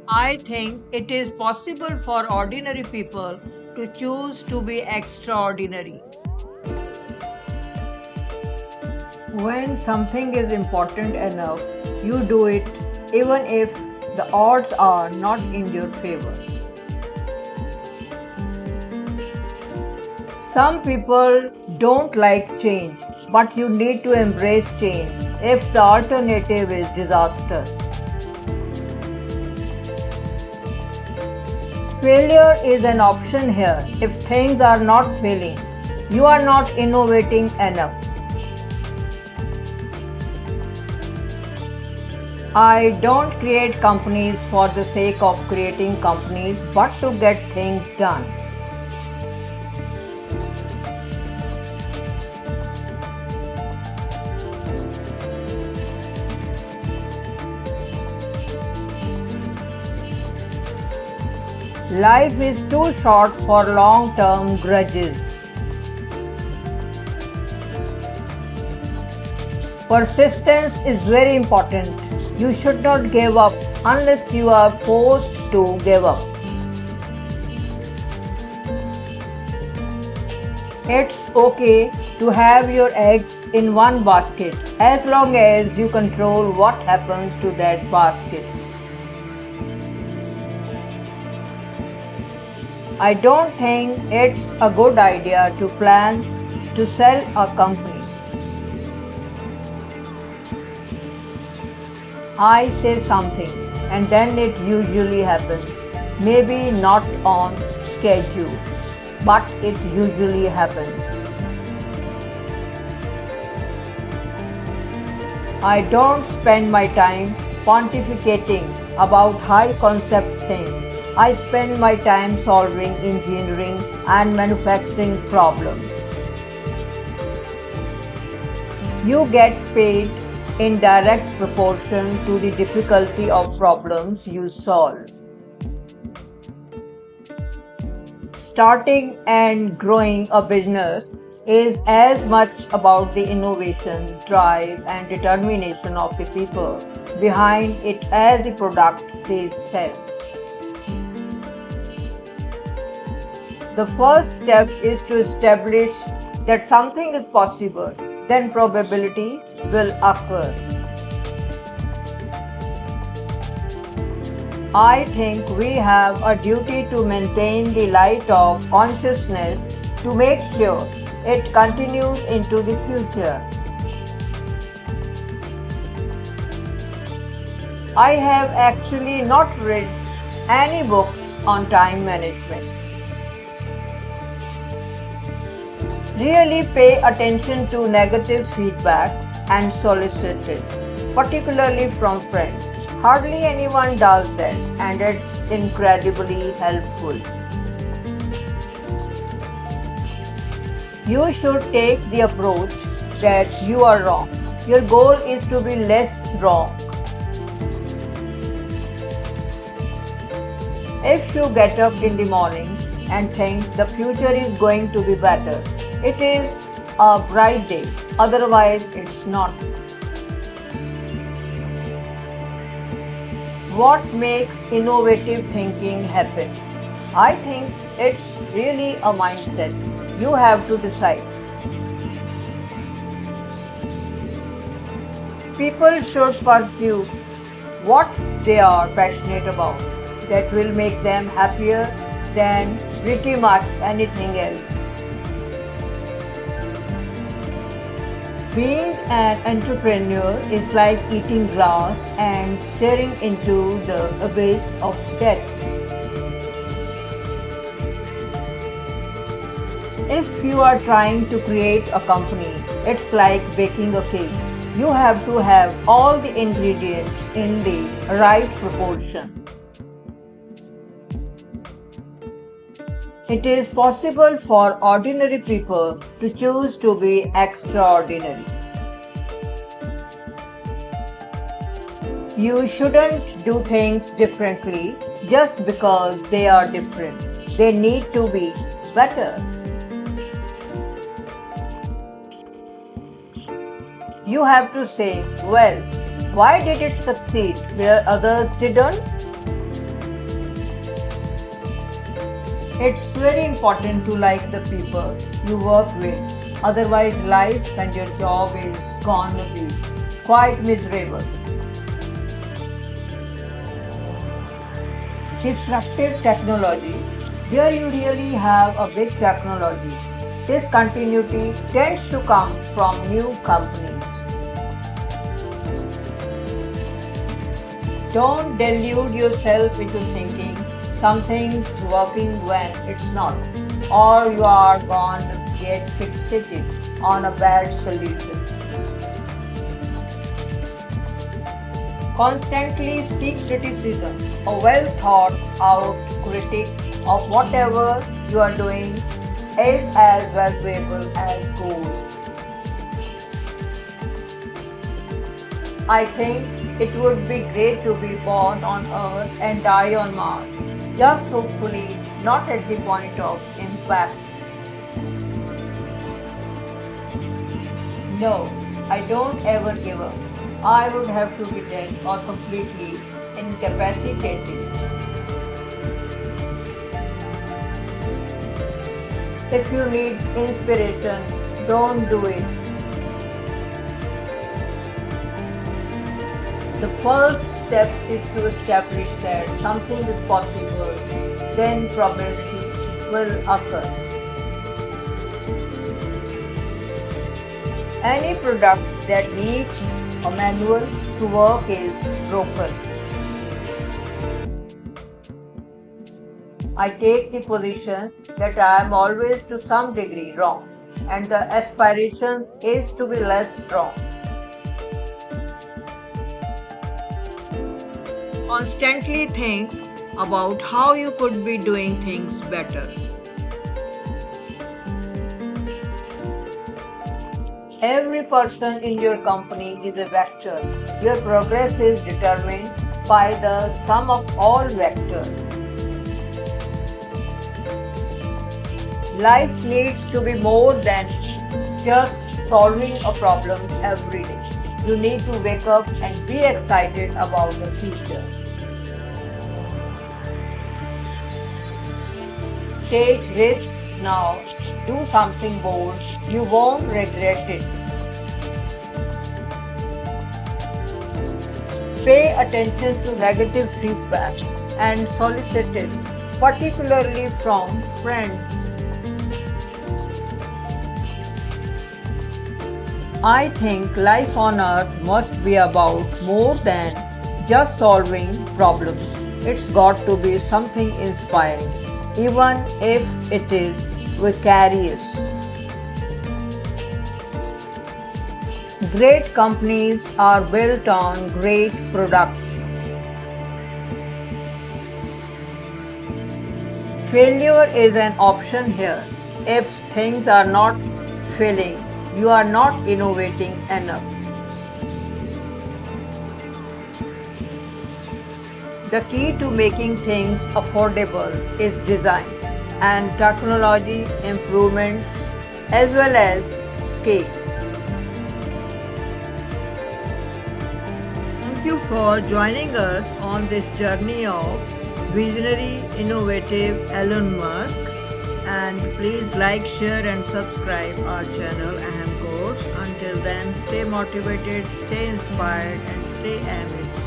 I think it is possible for ordinary people to choose to be extraordinary. When something is important enough, you do it even if the odds are not in your favor. Some people don't like change, but you need to embrace change if the alternative is disaster. Failure is an option here. If things are not failing, you are not innovating enough. I don't create companies for the sake of creating companies, but to get things done. Life is too short for long term grudges. Persistence is very important. You should not give up unless you are forced to give up. It's okay to have your eggs in one basket as long as you control what happens to that basket. I don't think it's a good idea to plan to sell a company. I say something and then it usually happens. Maybe not on schedule, but it usually happens. I don't spend my time pontificating about high concept things. I spend my time solving engineering and manufacturing problems. You get paid in direct proportion to the difficulty of problems you solve. Starting and growing a business is as much about the innovation, drive, and determination of the people behind it as the product they sell. The first step is to establish that something is possible, then probability will occur. I think we have a duty to maintain the light of consciousness to make sure it continues into the future. I have actually not read any books on time management. Really pay attention to negative feedback and solicit it, particularly from friends. Hardly anyone does that, and it's incredibly helpful. You should take the approach that you are wrong. Your goal is to be less wrong. If you get up in the morning and think the future is going to be better, it is a bright day, otherwise, it's not. What makes innovative thinking happen? I think it's really a mindset. You have to decide. People should pursue what they are passionate about. That will make them happier than pretty much anything else. Being an entrepreneur is like eating grass and staring into the abyss of death. If you are trying to create a company, it's like baking a cake. You have to have all the ingredients in the right proportion. It is possible for ordinary people to choose to be extraordinary. You shouldn't do things differently just because they are different. They need to be better. You have to say, well, why did it succeed where others didn't? It's very important to like the people you work with. Otherwise, life and your job is gonna be quite miserable. Disruptive technology. Here you really have a big technology. This continuity tends to come from new companies. Don't delude yourself into thinking something's working when it's not, or you are going to get fixated on a bad solution. Constantly seek criticism. A well thought out critic of whatever you are doing is as valuable as gold. I think it would be great to be born on Earth and die on Mars. Just hopefully not at the point of impact. No, I don't ever give up. I would have to be dead or completely incapacitated. If you need inspiration, don't do it. The first step is to establish that something is possible, then probability will occur. Any product that needs a manual to work is broken. I take the position that I am always to some degree wrong, and the aspiration is to be less wrong. Constantly think about how you could be doing things better. Every person in your company is a vector. Your progress is determined by the sum of all vectors. Life needs to be more than just solving a problem every day. You need to wake up and be excited about the future. Take risks now. Do something bold. You won't regret it. Pay attention to negative feedback and solicit it, particularly from friends. I think life on earth must be about more than just solving problems. It's got to be something inspiring, even if it is vicarious. Great companies are built on great products. Failure is an option here. If things are not failing, you are not innovating enough. The key to making things affordable is design and technology improvements as well as scale. Thank you for joining us on this journey of visionary, innovative Elon Musk. And please like, share, and subscribe our channel Aham Codes. Until then, stay motivated, stay inspired, and stay amazed.